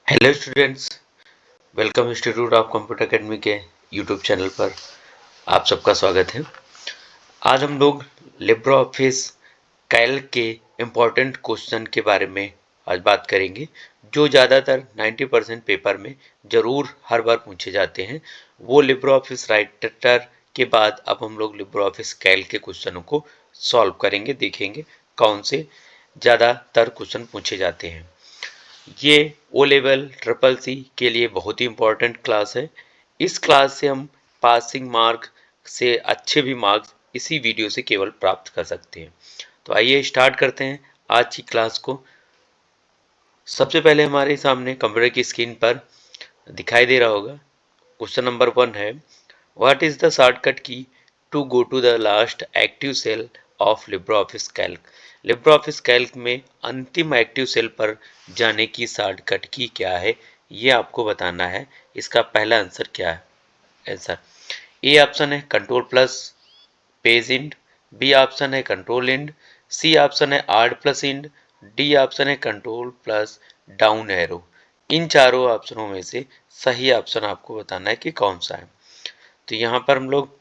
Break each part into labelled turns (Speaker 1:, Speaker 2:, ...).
Speaker 1: Hello students, welcome institute of computer academy के YouTube channel पर आप सबका स्वागत है। आज हम लोग लिब्रे ऑफिस कैल्क के इम्पोर्टेंट क्वेश्चन के बारे में आज बात करेंगे, जो ज़्यादातर 90% पेपर में ज़रूर हर बार पूछे जाते हैं। वो लिब्रे ऑफिस राइटर के बाद अब हम लोग लिब्रे ऑफिस कैल्क के क्वेश्चनों को सॉल्व करेंगे, देखेंगे कौन से ज़्यादातर क्वेश्चन पूछे जाते हैं। ये ओ लेवल ट्रिपल सी के लिए बहुत ही इम्पोर्टेंट क्लास है। इस क्लास से हम पासिंग मार्क से अच्छे भी मार्क्स इसी वीडियो से केवल प्राप्त कर सकते हैं। तो आइए स्टार्ट करते हैं आज की क्लास को। सबसे पहले हमारे सामने कंप्यूटर की स्क्रीन पर दिखाई दे रहा होगा, क्वेश्चन नंबर 1 है, what is the shortcut key to go to the last active cell of LibreOffice Calc. LibreOffice Calc में अंतिम एक्टिव सेल पर जाने की शॉर्टकट की क्या है, ये आपको बताना है। इसका पहला आंसर क्या है? आंसर ए ऑप्शन है control plus page end, B option है कंट्रोल इंड, सी ऑप्शन है alt plus end, D option है कंट्रोल प्लस डाउन एरो। इन चारों ऑप्शनों में से सही ऑप्शन आपको बताना है कि कौन सा है। तो यहाँ पर हम लोग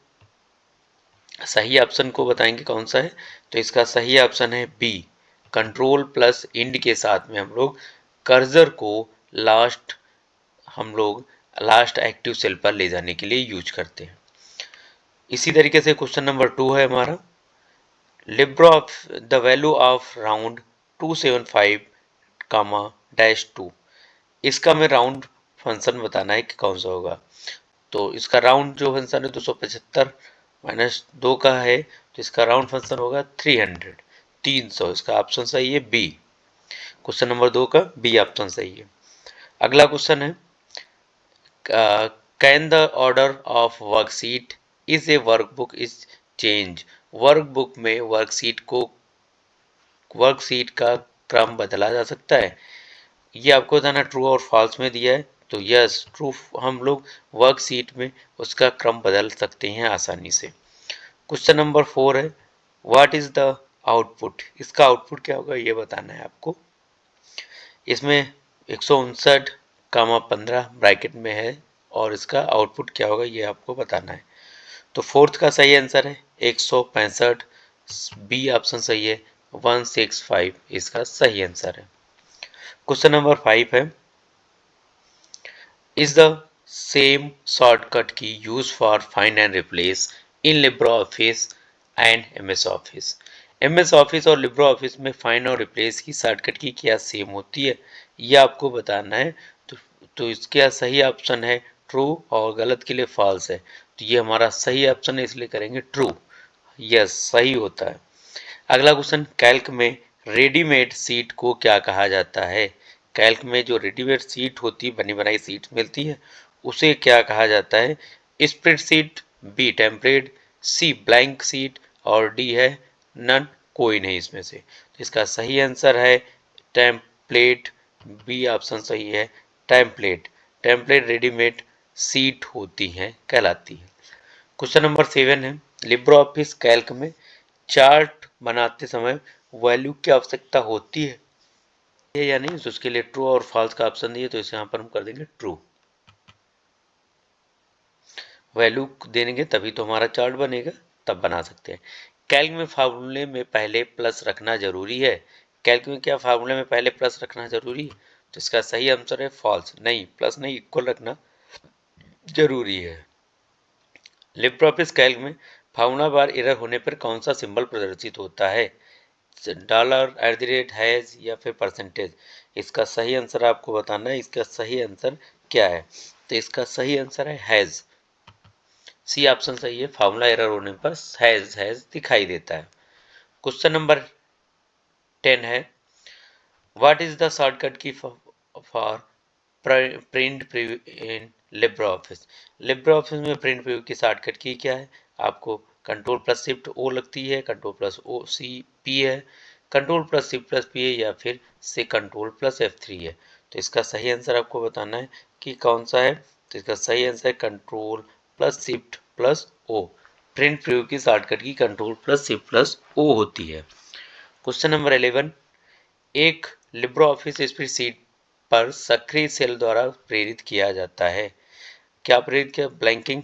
Speaker 1: सही ऑप्शन को बताएंगे कौन सा है। तो इसका सही ऑप्शन है बी, कंट्रोल प्लस इंड के साथ में हम लोग कर्सर को लास्ट एक्टिव सेल पर ले जाने के लिए यूज करते हैं। इसी तरीके से क्वेश्चन नंबर 2 है हमारा, Libre of the value of round 275 comma dash 2। इसका हमें राउंड फंक्शन बताना है कि कौन सा होगा। तो इसका राउंड जो फंक्शन है 275 माइनस 2 का है, तो इसका राउंड फंक्शन होगा 300। इसका ऑप्शन सही है बी। क्वेश्चन नंबर 2 का बी ऑप्शन सही है। अगला क्वेश्चन है, can the order of worksheet is a workbook is change. Workbook में वर्कशीट का क्रम बदला जा सकता है। ये आपको बताना ट्रू और फॉल्स में दिया है। तो यस, ट्रू, हम लोग वर्कशीट में उसका क्रम बदल सकते हैं आसानी से। क्वेश्चन नंबर 4 है, व्हाट इज द आउटपुट। इसका आउटपुट क्या होगा ये बताना है आपको। इसमें 159 कामा 15 ब्रैकेट में है और इसका आउटपुट क्या होगा ये आपको बताना है। तो फोर्थ का सही आंसर है 165, बी ऑप्शन सही है 165 इसका सही आंसर है। क्वेश्चन नंबर 5 है, is the same shortcut key used for find and replace in LibreOffice and MS Office। MS Office और LibreOffice में find और replace की शॉर्टकट की क्या सेम होती है, ये आपको बताना है। तो इसका सही ऑप्शन है ट्रू और गलत के लिए फॉल्स है। तो ये हमारा सही ऑप्शन है, इसलिए करेंगे ट्रू। यस, सही होता है। अगला क्वेश्चन, कैल्क में रेडीमेड सीट को क्या कहा जाता है। कैल्क में जो रेडीमेड सीट होती है, बनी बनाई सीट मिलती है, उसे क्या कहा जाता है। स्प्रेडशीट, बी टेम्पलेट, सी ब्लैंक सीट और डी है नन, कोई नहीं इसमें से। तो इसका सही आंसर है टेम्पलेट, बी ऑप्शन सही है टेम्पलेट। टेम्पलेट रेडीमेड सीट होती हैं, कहलाती है। क्वेश्चन नंबर 7 है, लिब्रे ऑफिस कैल्क में चार्ट बनाते समय वैल्यू की आवश्यकता होती है या नहीं। तो उसके लिए ट्रू और फॉल्स का ऑप्शन दिए, तो इसे यहाँ पर हम कर देंगे ट्रू। वैल्यू देंगे तभी तो हमारा चार्ट बनेगा, तब बना सकते हैं। कैल्क में फार्मूले में पहले प्लस रखना जरूरी है। कैल्क में क्या फार्मूले में पहले प्लस रखना जरूरी है। तो इसका सही आंसर है फॉल्स, नहीं, प्लस नहीं, इक्वल रखना जरूरी है। लिब्रे ऑफिस कैल्क में फार्मूला बार एरर होने पर कौन सा सिंबल प्रदर्शित होता है, dollar, at the rate, has या फिर परसेंटेज। इसका सही आंसर आपको बताना है। इसका सही आंसर क्या है। तो इसका सही आंसर है हैज, सी ऑप्शन सही है। फार्मूला एरर होने पर हैज दिखाई देता है। क्वेश्चन नंबर 10 है, व्हाट इज द शॉर्टकट की for print preview in Libre office. Libre office में प्रिंट प्रीव्यू की शॉर्टकट की क्या है। आपको कंट्रोल प्लस शिफ्ट ओ लगती है, control plus O C P है, control plus shift plus P है, या फिर से कंट्रोल प्लस F3 है। तो इसका सही आंसर आपको बताना है कि कौन सा है। तो इसका सही आंसर है control plus shift plus O. Print preview की shortcut key control plus shift plus O होती है। क्वेश्चन नंबर 11, एक लिब्रे ऑफिस स्प्रेडशीट पर सक्रिय सेल द्वारा प्रेरित किया जाता है। क्या प्रेरित किया? Blinking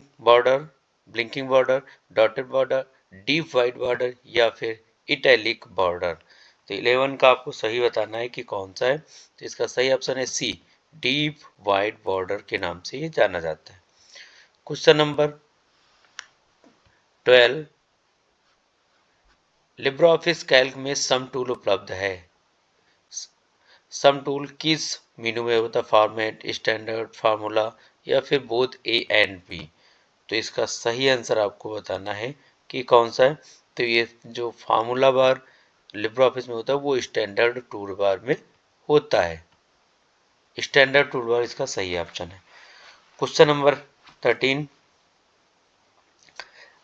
Speaker 1: border, dotted border, deep white border या फिर इटैलिक बॉर्डर। तो 11 का आपको सही बताना है कि कौन सा है। तो इसका सही ऑप्शन है सी, डीप वाइट बॉर्डर के नाम से ये जाना जाता है। Question number 12, Libre office Calc में सम टूल उपलब्ध है। सम टूल किस मेनू में होता है? फॉर्मेट, स्टैंडर्ड, फार्मूला या फिर बोथ ए एंड बी। तो इसका सही आंसर आपको बताना है कि कौन सा है। तो ये जो फार्मूला बार लिब्रे ऑफिस में होता है वो स्टैंडर्ड टूल बार में होता है। स्टैंडर्ड टूल बार इसका सही ऑप्शन है। Question number 13,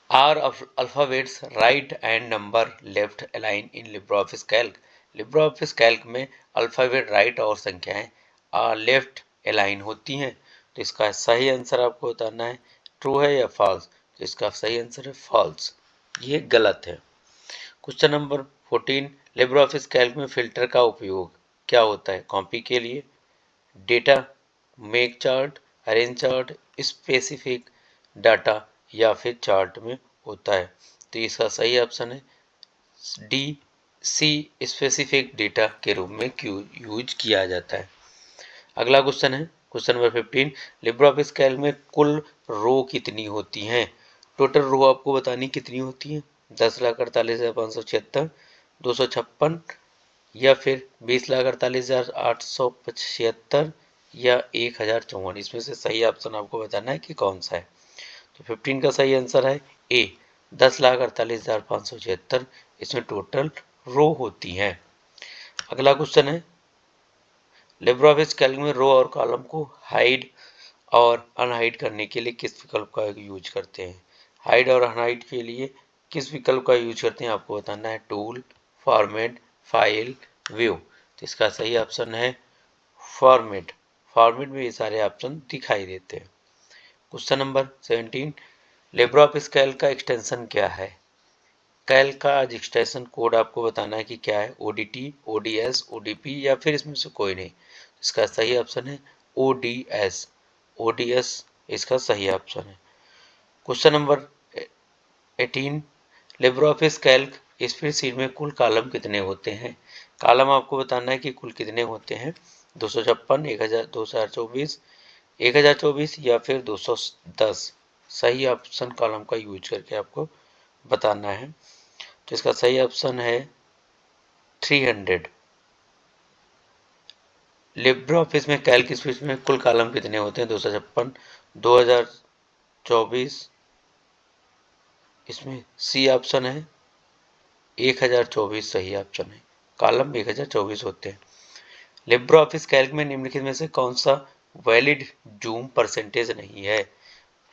Speaker 1: are alphabets right and number left align in LibreOffice Calc. LibreOffice Calc में अल्फाबेट राइट और संख्याएं लेफ्ट अलाइन होती हैं। तो इसका सही आंसर आपको बताना है ट्रू है या फॉल्स। तो इसका सही आंसर है फॉल्स, ये गलत है। Question number 14, Libre office Calc में फिल्टर का उपयोग क्या होता है? कॉपी के लिए, data, make chart, arrange chart, specific data या फिर चार्ट में होता है। तो इसका सही ऑप्शन है डी, सी, स्पेसिफिक डेटा के रूप में क्यों यूज किया जाता है। अगला क्वेश्चन है question number 15, Libre office Calc में कुल रो कितनी होती हैं? टोटल रो आपको बतानी कितनी होती है? 10,48,576, 256 या फिर 20,48,875 या 1,054। इसमें से सही ऑप्शन आपको बताना है कि कौन सा है। तो 15 का सही आंसर है ए, 10,48,576 इसमें टोटल रो होती हैं। अगला क्वेश्चन है लिब्रे ऑफिस कैल्क में रो और कॉलम को हाइड और अनहाइड करने के लिए किस विकल्प का यूज करते हैं? हाइड और अनहाइड के लिए किस विकल्प का यूज करते हैं आपको बताना है। Tool, format, file, view. तो इसका सही ऑप्शन है फॉर्मेट। फॉर्मेट में ये सारे ऑप्शन दिखाई देते हैं। Question number 17, Libre office Calc का एक्सटेंशन क्या है? कैल्क का आज एक्सटेंशन कोड आपको बताना है कि क्या है। ओडीटी, ओडीएस, ओडीपी या फिर इसमें से कोई नहीं। इसका सही ऑप्शन है ओडीएस। ओडीएस इसका सही ऑप्शन है। Question number 18, Libre office Calc spreadsheet में कुल कॉलम कितने होते हैं? कॉलम आपको बताना है कि कुल कितने होते हैं। 256, 1024, 1024 या फिर 210। सही ऑप्शन कॉलम का यूज करके आपको बताना है। तो इसका सही ऑप्शन है 300। लिब्रे ऑफिस में कैल्क स्प्रेडशीट में कुल कॉलम कितने होते हैं? 256, 2024, इसमें सी ऑप्शन है 1024 सही ऑप्शन है। कॉलम 1024 होते हैं। लिब्रे ऑफिस कैल्क में निम्नलिखित में से कौन सा वैलिड जूम परसेंटेज नहीं है?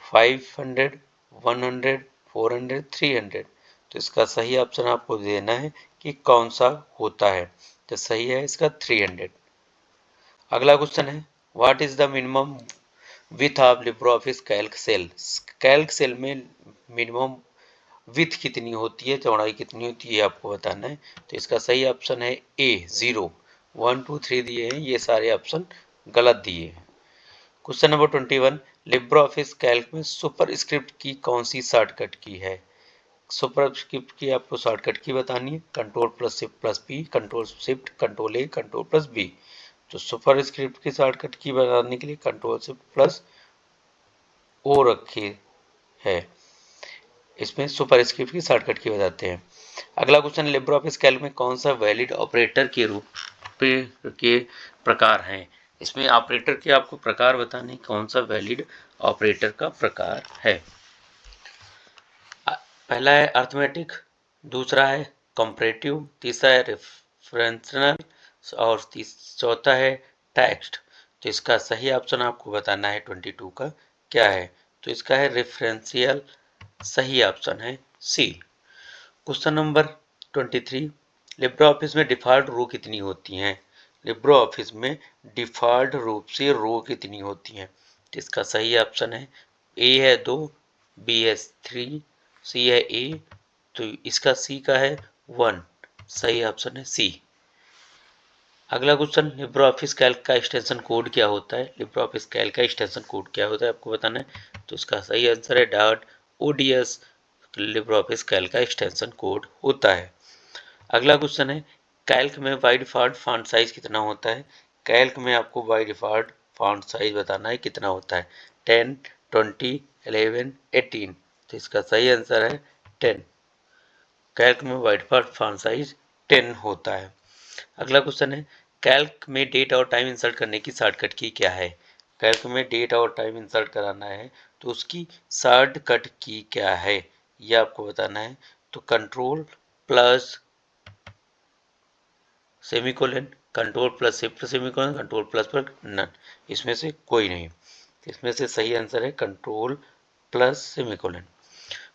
Speaker 1: 500, 100, 400, 300। तो इसका सही ऑप्शन आपको देना है कि कौन सा होता है। तो सही है इसका 300। अगला क्वेश्चन है what is the minimum width of LibreOffice Calc cell. Calc cell में मिनिमम विथ कितनी होती है, चौड़ाई कितनी होती है, आपको बताना है। तो इसका सही ऑप्शन है ए 0। 1 2 3 दिए हैं, ये सारे ऑप्शन गलत दिए हैं। Question number 21, Libre office Calc में सुपर स्क्रिप्ट की कौन सी शॉर्टकट की है? सुपर स्क्रिप्ट की आपको शॉर्टकट की बतानी है। Control plus shift plus P, control shift control A, control plus B. तो सुपर स्क्रिप्ट की शॉर्टकट की बताने के लिए कंट्रोल शिफ्ट प्लस ओ रखी है। इसमें सुपर स्क्रिप्ट की शॉर्टकट की बताते हैं। अगला क्वेश्चन, लिब्रे ऑफिस कैल्क में कौन सा वैलिड ऑपरेटर के रूप के प्रकार हैं? इसमें ऑपरेटर के आपको प्रकार बताने कौन सा वैलिड ऑपरेटर का प्रकार है। पहला है अर्थमेटिक, दूसरा है कंपैरेटिव, तीसरा है रेफरेंशियल और चौथा है टेक्स्ट। तो इसका सही ऑप्शन आपको बताना है 22 का क्या है। तो इसका है रेफरेंशियल, सही ऑप्शन है सी। क्वेश्चन नंबर 23, लिब्रे ऑफिस में डिफ़ॉल्ट रो कितनी होती हैं? लिब्रे ऑफिस में डिफ़ॉल्ट रूप से रो कितनी होती हैं? तो इसका सही ऑप्शन है ए है 2, बी है 3, सी है ए, तो इसका सी का है 1। सही ऑप्शन है सी। अगला क्वेश्चन, लिब्रे ऑफिस कैल्क का एक्सटेंशन कोड क्या होता है? लिब्रे ऑफिस कैल्क का एक्सटेंशन कोड क्या होता है आपको बताना है। तो इसका सही आंसर है .ods लिब्रे ऑफिस कैल्क का एक्सटेंशन कोड होता है। अगला क्वेश्चन है, कैल्क में बाय डिफॉल्ट फॉन्ट साइज कितना होता है? कैल्क में आपको बाय डिफॉल्ट फॉन्ट साइज बताना है कितना होता है। 10, 20, 11, 18। तो इसका सही आंसर है 10। कैल्क में बाय डिफॉल्ट फॉन्ट साइज 10 होता है। अगला क्वेश्चन है, कैल्क में डेट और टाइम इंसर्ट करने की शॉर्टकट की क्या है? कैल्क में डेट और टाइम इंसर्ट कराना है तो उसकी शॉर्टकट की क्या है यह आपको बताना है। तो control plus semicolon, control plus shift semicolon, control plus पर नन, इसमें से कोई नहीं। इसमें से सही आंसर है control plus semicolon.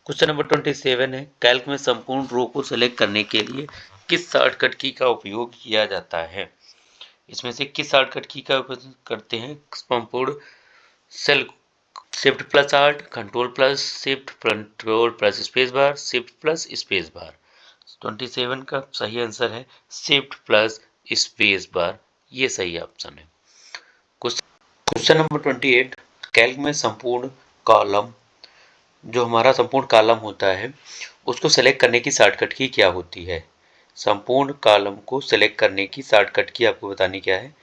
Speaker 1: Question number 27 है, कैल्क में संपूर्ण रो को सेलेक्ट करने के लिए किस शॉर्टकट की का उपयोग किया जाता है? इसमें से किस शॉर्टकट की का उपयोग करते हैं? संपूर्ण cell shift plus alt, control plus shift, control plus space bar, shift plus space bar. 27 का सही आंसर है शिफ्ट प्लस स्पेस बार, ये सही ऑप्शन है। क्वेश्चन नंबर 28, कैल्क में संपूर्ण कॉलम, जो हमारा संपूर्ण कॉलम होता है उसको सेलेक्ट करने की शॉर्टकट की क्या होती है? संपूर्ण कॉलम को सेलेक्ट करने की शॉर्टकट की आपको बतानी क्या है।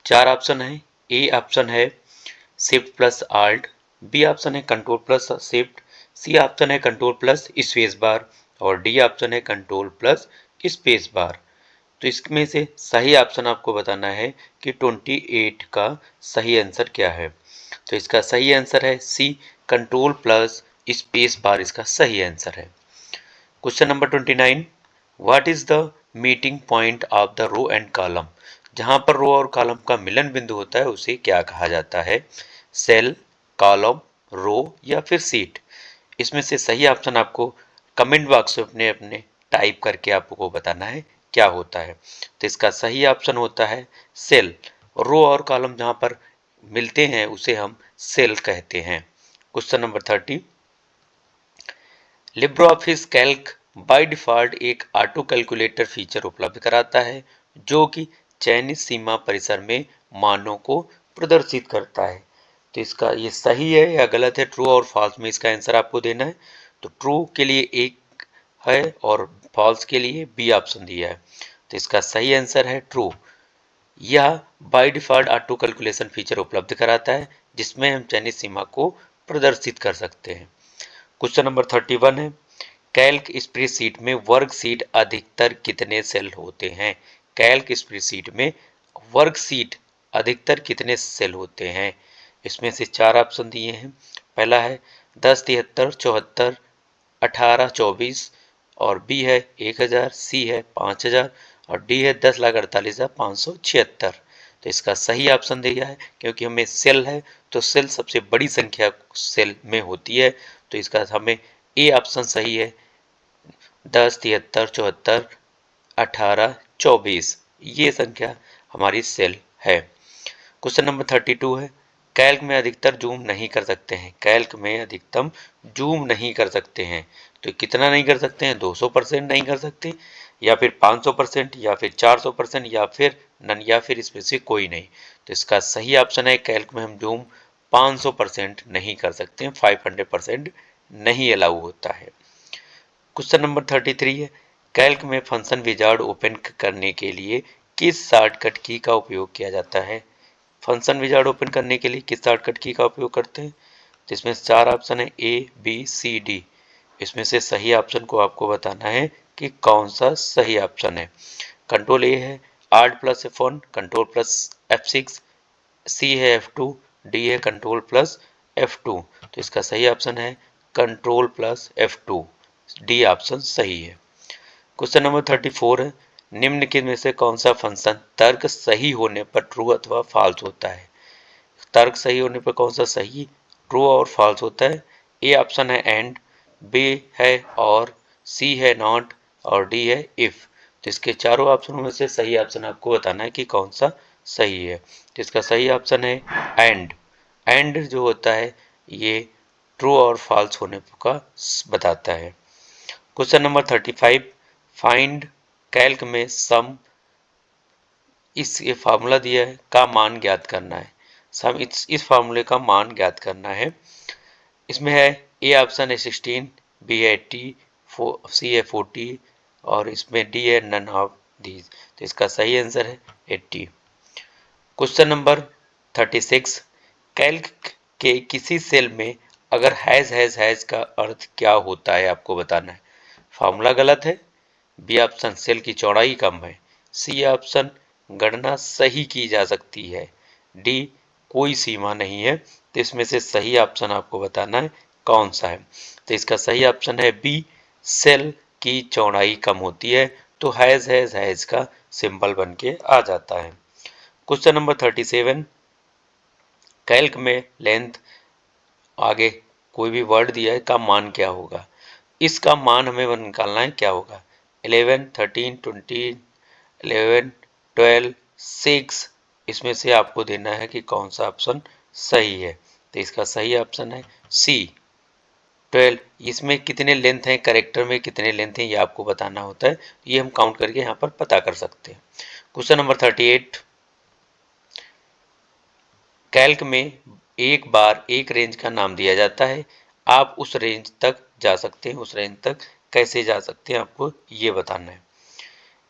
Speaker 1: 4 ऑप्शन है। ए ऑप्शन है shift plus alt, B option है control plus shift, C option है कंट्रोल प्लस स्पेस बार और डी ऑप्शन है कंट्रोल प्लस स्पेस बार। तो इसमें से सही ऑप्शन आपको बताना है कि 28 का सही आंसर क्या है। तो इसका सही आंसर है C, control plus space bar इसका सही आंसर है। Question number 29, what is the meeting point of the row and column? जहां पर रो और कॉलम का मिलन बिंदु होता है उसे क्या कहा जाता है? सेल, कॉलम, रो या फिर सीट? इसमें से सही ऑप्शन आपको कमेंट बॉक्स में अपने अपने टाइप करके आपको बताना है क्या होता है। तो इसका सही ऑप्शन होता है सेल। रो और कॉलम जहां पर मिलते हैं उसे हम सेल कहते हैं। Question number 30, Libre office Calc by default एक ऑटो कैलकुलेटर फीचर उपलब्ध कराता है जो कि चयनित सीमा परिसर में मानों को प्रदर्शित करता है। तो इसका ये सही है या गलत है, ट्रू और फॉल्स में इसका आंसर आपको देना है। तो ट्रू के लिए एक है और फॉल्स के लिए बी ऑप्शन दिया है। तो इसका सही आंसर है ट्रू। यह by default auto calculation feature उपलब्ध कराता है जिसमें हम चयनित सीमा को प्रदर्शित कर सकते हैं। क्वेश्चन नंबर 31 है, कैल्क स्प्रेडशीट में वर्कशीट अधिकतर कितने सेल होते हैं? कैल्क स्प्रेडशीट में वर्कशीट अधिकतर कितने सेल होते हैं? इसमें से 4 ऑप्शन दिए हैं। पहला है 10, 73, 74, 18, 24 और बी है 1000, सी है 5000 और डी है 10,48,576। तो इसका सही ऑप्शन दिया है क्योंकि हमें सेल है तो सेल सबसे बड़ी संख्या सेल में होती है। तो इसका हमें ए ऑप्शन सही है 10, 73, 74, 18, 24, ये संख्या हमारी सेल है। क्वेश्चन नंबर 32 है, कैल्क में अधिकतर जूम नहीं कर सकते हैं। कैल्क में अधिकतम जूम नहीं कर सकते हैं। तो कितना नहीं कर सकते हैं? 200% नहीं कर सकते या फिर 500% या फिर 400% या फिर नन या फिर इसमें से कोई नहीं। तो इसका सही ऑप्शन है कैल्क में हम जूम 500% नहीं कर सकते हैं, 500% नहीं अलाउ होता है। क्वेश्चन नंबर 33 है, कैल्क में फंक्शन विजार्ड ओपन करने के लिए किस शॉर्टकट की का उपयोग किया जाता है? फंक्शन विजार्ड ओपन करने के लिए किस शॉर्टकट की का उपयोग करते हैं? तो इसमें 4 ऑप्शन है ए, बी, सी, डी। इसमें से सही ऑप्शन को आपको बताना है कि कौन सा सही ऑप्शन है। कंट्रोल ए है alt plus F1, control plus F6, सी है F2, डी है कंट्रोल प्लस F2। तो इसका सही ऑप्शन है control plus F2, D option सही है। क्वेश्चन नंबर 34 है, निम्न के में से कौन सा फंक्शन तर्क सही होने पर ट्रू अथवा फॉल्स होता है? तर्क सही होने पर कौन सा सही, ट्रू और फॉल्स होता है? ए ऑप्शन है एंड, बी है और, सी है नॉट और डी है इफ। तो इसके चारों ऑप्शनों में से सही ऑप्शन आपको बताना है कि कौन सा सही है। तो इसका सही ऑप्शन है एंड। एंड जो होता है ये ट्रू और फॉल्स होने का बताता है। क्वेश्चन नंबर 35, फाइंड कैल्क में सम इस ये फार्मूला दिया है का मान ज्ञात करना है। सम इस फार्मूले का मान ज्ञात करना है। इसमें है ए ऑप्शन है 16, बी है 80, सी है 40 और इसमें डी है नन ऑफ दीज। तो इसका सही आंसर है 80। क्वेश्चन नंबर 36, कैल्क के किसी सेल में अगर हैज का अर्थ क्या होता है आपको बताना है। फार्मूला गलत है, बी ऑप्शन सेल की चौड़ाई कम है, सी ऑप्शन गणना सही की जा सकती है, डी कोई सीमा नहीं है। तो इसमें से सही ऑप्शन आपको बताना है कौन सा है। तो इसका सही ऑप्शन है बी, सेल की चौड़ाई कम होती है। तो हैज का सिंबल बन के आ जाता है। क्वेश्चन नंबर 37, कैल्क में लेंथ आगे कोई भी वर्ड दिया है का मान क्या होगा। इसका मान हमें निकालना है क्या होगा। 11, 13, 20, 11, 12, 6, इसमें से आपको देना है कि कौन सा ऑप्शन सही है। तो इसका सही ऑप्शन है सी 12। इसमें कितने लेंथ हैं, करेक्टर में कितने लेंथ हैं ये आपको बताना होता है। ये हम काउंट करके यहाँ पर पता कर सकते हैं। क्वेश्चन नंबर 38, कैल्क में एक बार एक रेंज का नाम दिया जाता है, आप उस रेंज तक जा सकते हैं। उस रेंज तक कैसे जा सकते हैं आपको ये बताना है।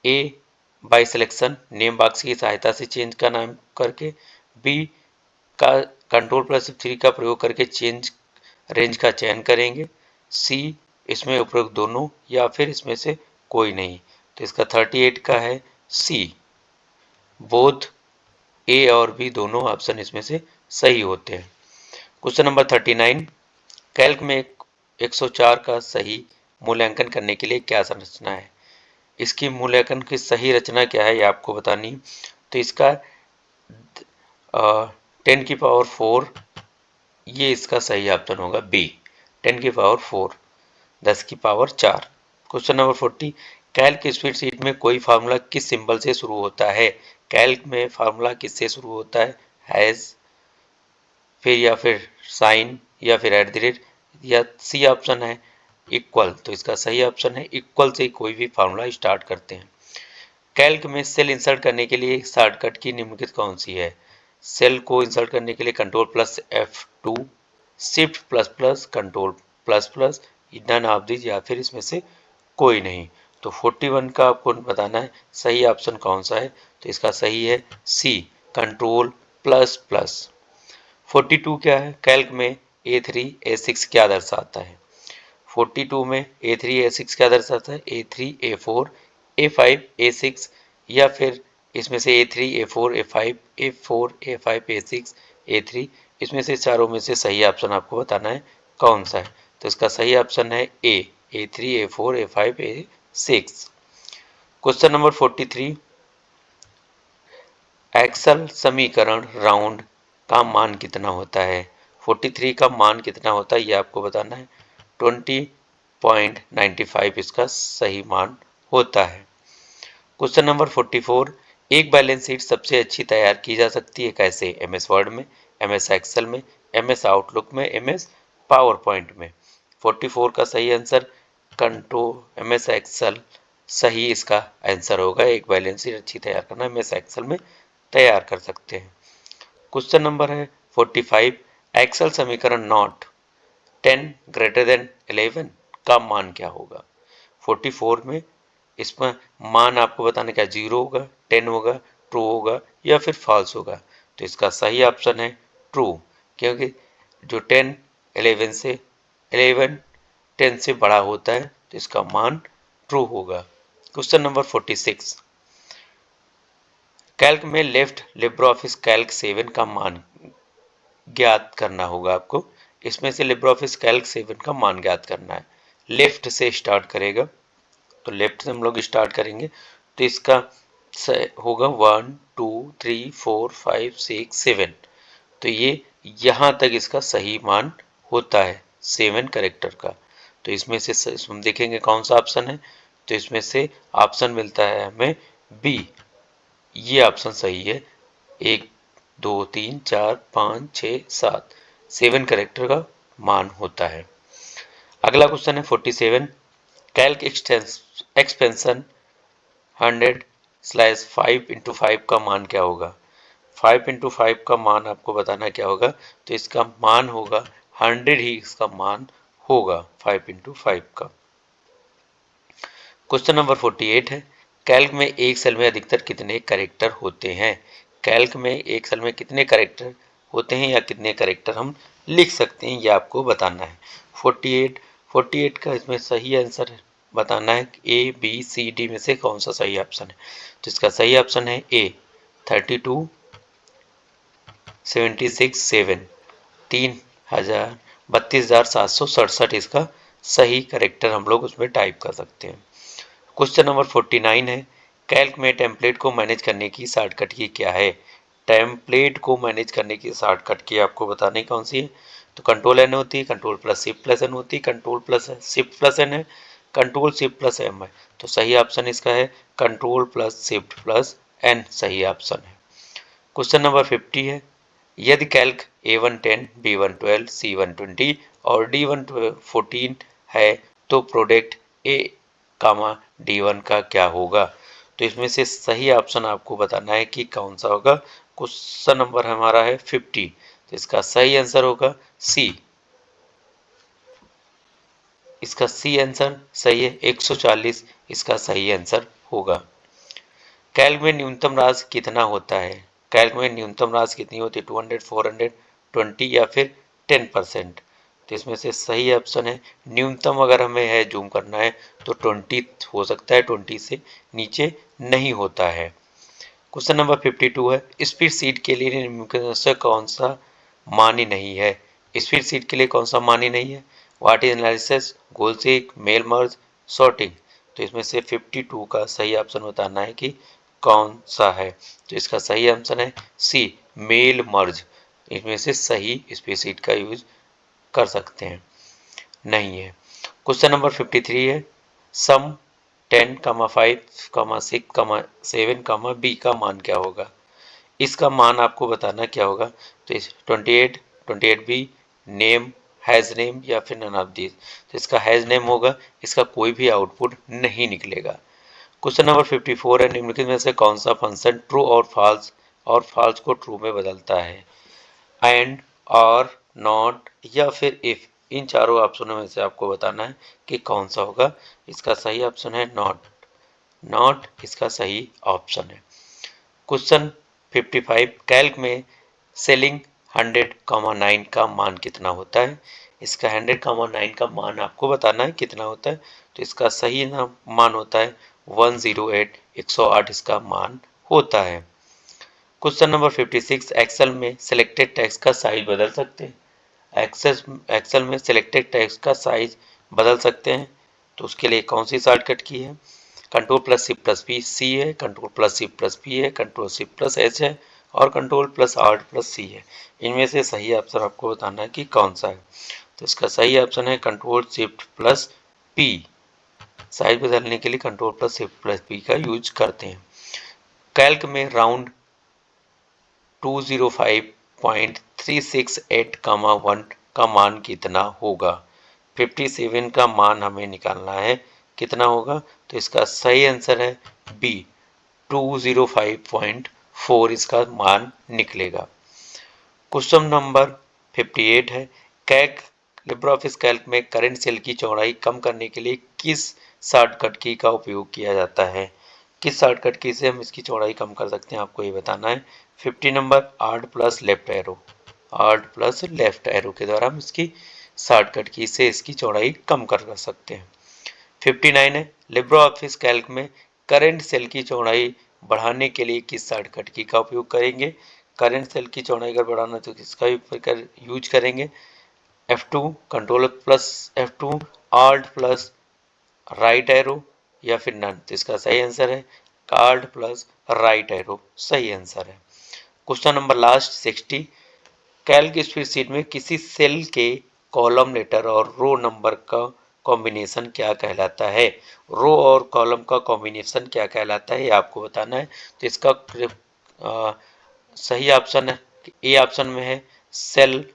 Speaker 1: ए बाय सिलेक्शन, नेम बॉक्स की सहायता से चेंज का नाम करके, बी का कंट्रोल+3 का प्रयोग करके चेंज रेंज का चयन करेंगे, सी इसमें उपरोक्त दोनों या फिर इसमें से कोई नहीं। तो इसका 38 का है सी, बोथ ए और बी दोनों ऑप्शन इसमें से सही होते हैं। क्वेश्चन नंबर 39, कैल्क में 104 का सही मूल्यांकन करने के लिए क्या संरचना है। इसकी मूल्यांकन की सही रचना क्या है ये आपको बतानी। तो इसका 10 की पावर 4 ये इसका सही ऑप्शन होगा बी, 10 की पावर 4, 10 की power 4। Question number 40, Calc spreadsheet में कोई फार्मूला किस सिंबल से शुरू होता है। कैल्क में फार्मूला किससे शुरू होता है, हैज, फिर या फिर साइन या फिर @ या सी ऑप्शन है इक्वल। तो इसका सही ऑप्शन है इक्वल से कोई भी फार्मूला स्टार्ट करते हैं। कैल्क में सेल इंसर्ट करने के लिए शॉर्टकट की निम्नलिखित कौन सी है। सेल को इंसर्ट करने के लिए control, shift++, control++, none of these या फिर इसमें से कोई नहीं। तो 41 का आपको बताना है सही ऑप्शन कौन सा है। तो इसका सही है सी, कंट्रोल++। 42 क्या है, कैल्क में A3 A6 क्या दर्शाता है। 42 में A3 A6 क्या दर्शाता है, A3 A4 A5 A6 या फिर इसमें से A3 A4 A5 A4 A5 A6 A3, इसमें से चारों में से सही ऑप्शन आपको बताना है कौन सा है। तो इसका सही ऑप्शन है A, A3 A4 A5 A6। Question number 43, Excel समीकरण राउंड का मान कितना होता है। 43 का मान कितना होता है ये आपको बताना है। 20.95 इसका सही मान होता है। क्वेश्चन नंबर 44, एक बैलेंस शीट सबसे अच्छी तैयार की जा सकती है कैसे। MS वर्ड में, MS एक्सेल में, MS आउटलुक में, MS पावर पॉइंट में। 44 का सही आंसर कंट्रोल MS एक्सेल सही इसका आंसर होगा। एक बैलेंस शीट अच्छी तैयार करना MS एक्सेल में तैयार कर सकते हैं। क्वेश्चन नंबर है 45, एक्सेल समीकरण नॉट 10 ग्रेटर देन 11 का मान क्या होगा। 44 में इसमें मान आपको बताने का 0 होगा, 10 होगा, ट्रू होगा या फिर फॉल्स होगा। तो इसका सही ऑप्शन है ट्रू, क्योंकि जो 10 11 से 11 10 से बड़ा होता है तो इसका मान ट्रू होगा। क्वेश्चन नंबर 46, कैल्क में लेफ्ट लिब्रियोफिस कैल्क 7 का मान ज्ञात करना होगा आपको। इसमें से लिब्रियोफिस कैल्क 7 का मान ज्ञात करना है। लेफ्ट से स्टार्ट करेगा, तो लेफ्ट से हम लोग स्टार्ट करेंगे तो इसका होगा 1 2 3 4 5 6 7। तो ये यहाँ तक इसका सही मान होता है 7 करेक्टर का। तो इसमें से हम देखेंगे कौन सा ऑप्शन है। तो इसमें से ऑप्शन मिलता है हमें बी, ये ऑप्शन सही है। 1 2 3 4 5 6 7, 7 करेक्टर का मान होता है। अगला क्वेश्चन है 47, कैल्क एक्सपेंशन 100 स्लैश 5 इंटू 5 का मान क्या होगा। 5 इंटू 5 का मान आपको बताना क्या होगा, तो इसका मान होगा 100 ही इसका मान होगा 5 इंटू 5 का। क्वेश्चन नंबर 48 है, कैल्क में एक सेल में अधिकतर कितने कैरेक्टर होते हैं। कैल्क में एक सेल में कितने कैरेक्टर होते हैं या कितने कैरेक्टर हम लिख सकते हैं, ये आपको बताना है। 48 का इसमें सही आंसर बताना है ए बी सी डी में से कौन सा सही ऑप्शन है। तो इसका सही ऑप्शन है ए 32 76 7 32,767 इसका सही करेक्टर हम लोग उसमें टाइप कर सकते हैं। क्वेश्चन नंबर 49 है, कैल्क में टेम्पलेट को मैनेज करने की शॉर्टकट की क्या है। टेम्पलेट को मैनेज करने की शॉर्टकट की आपको बताने कौन सी है, तो कंट्रोल एन होती है, control plus shift plus N होती है, control plus shift plus N है, कंट्रोल शिफ्ट प्लस एम है। तो सही ऑप्शन इसका है control plus shift plus N सही ऑप्शन है। क्वेश्चन नंबर 50 है, यदि कैल्क A1 10 B1 12 C1 20 और D1 14 है तो प्रोडक्ट A D1 का क्या होगा। तो इसमें से सही ऑप्शन आपको बताना है कि कौन सा होगा। क्वेश्चन नंबर हमारा है 50, तो इसका सही आंसर होगा सी। इसका सी आंसर सही है, 140 इसका सही आंसर होगा। कैल्क में न्यूनतम राशि कितना होता है। कैल्क में न्यूनतम राशि कितनी होती है, 200 400 20 या फिर 10%। तो इसमें से सही ऑप्शन है न्यूनतम, अगर हमें है जूम करना है तो 20 हो सकता है, 20 से नीचे नहीं होता है। क्वेश्चन नंबर 52 है, स्पीड सीट के लिए निम्नलिखित से कौन सा मान्य नहीं है। स्पीड सीट के लिए कौन सा मान्य नहीं है। What is analysis, goal seek, mail merge, sorting. तो इसमें से 52 का सही ऑप्शन बताना है कि कौन सा है। तो इसका सही ऑप्शन है सी मेल मर्ज। इसमें से सही स्पीड सीट का यूज कर सकते हैं, नहीं है। क्वेश्चन नंबर 53 है, सम 10, 5, 6, 7, बी का मान क्या होगा। इसका मान आपको बताना क्या होगा। तो इस 28 बी नेम, हैज नेम या फिर नन ऑफ दीज। तो इसका हैज नेम होगा, इसका कोई भी आउटपुट नहीं निकलेगा। क्वेश्चन नंबर 54 है, निम्नलिखित में से कौन सा फंक्शन ट्रू और फॉल्स को ट्रू में बदलता है। एंड, और, नॉट या फिर इफ, इन चारों ऑप्शनों में से आपको बताना है कि कौन सा होगा। इसका सही ऑप्शन है नॉट। नॉट इसका सही ऑप्शन है। क्वेश्चन 55, कैल्क में सेलिंग 100,9 का मान कितना होता है। इसका 100,9 का मान आपको बताना है कितना होता है। तो इसका सही मान होता है 108, 108 इसका मान होता है। क्वेश्चन नंबर 56, एक्सेल में सिलेक्टेड टेक्स्ट का साइज बदल सकते हैं। एक्सेल में सिलेक्टेड टेक्स्ट का साइज बदल सकते हैं, तो उसके लिए कौन सी शॉर्टकट की है। Control plus shift plus P C है, control plus shift plus P है, कंट्रोल शिफ्ट प्लस एच है और control plus alt plus C है। इनमें से सही ऑप्शन आपको बताना है कि कौन सा है। तो इसका सही ऑप्शन है control shift plus P. Size बदलने के लिए control plus shift plus P का यूज करते हैं। कैल्क में राउंड 205.368, 1 का मान कितना होगा। 57 का मान हमें निकालना है, कितना होगा। तो इसका सही आंसर है बी 205.4 इसका मान निकलेगा। क्वेश्चन नंबर 58 है, कैल्क लिब्रे ऑफिस कैल्क में करंट सेल की चौड़ाई कम करने के लिए किस शॉर्टकट की का उपयोग किया जाता है। किस शॉर्टकट की से हम इसकी चौड़ाई कम कर सकते हैं, आपको ये बताना है। 50 number art plus left arrow, art plus left arrow के द्वारा हम इसकी शॉर्टकट की से इसकी चौड़ाई कम कर सकते हैं। 59 है, लिब्रे ऑफिस कैल्क में करंट सेल की चौड़ाई बढ़ाने के लिए किस शॉर्टकट की का उपयोग करेंगे। करंट सेल की चौड़ाई अगर बढ़ाना तो किसका यूज करेंगे। F2, control plus F2, alt plus right arrow या फिर नन। तो इसका सही आंसर है आल्ट प्लस राइट एरो सही आंसर है। Question number last 60, Calc spreadsheet में किसी सेल के कॉलम लेटर और रो नंबर का कॉम्बिनेशन क्या कहलाता है। रो और कॉलम का कॉम्बिनेशन क्या कहलाता है, ये आपको बताना है। तो इसका सही ऑप्शन है ए ऑप्शन में है सेल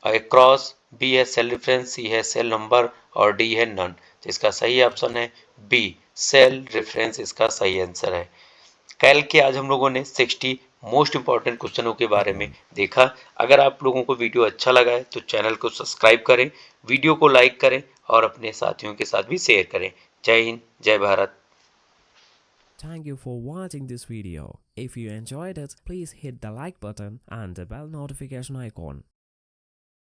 Speaker 1: क्रॉस, बी है सेल रेफरेंस, सी है सेल नंबर और डी है नन। तो इसका सही ऑप्शन है बी सेल रेफरेंस इसका सही आंसर है। कल के आज हम लोगों ने 60 मोस्ट इंपॉर्टेंट क्वेश्चनों के बारे में देखा। अगर आप लोगों को वीडियो अच्छा लगा है तो चैनल को सब्सक्राइब करें, वीडियो को लाइक करें और अपने साथियों के साथ भी शेयर करें। जय हिंद, जय Bharat.
Speaker 2: Thank you for watching this video. If you enjoyed it, please hit the like button and the bell notification icon.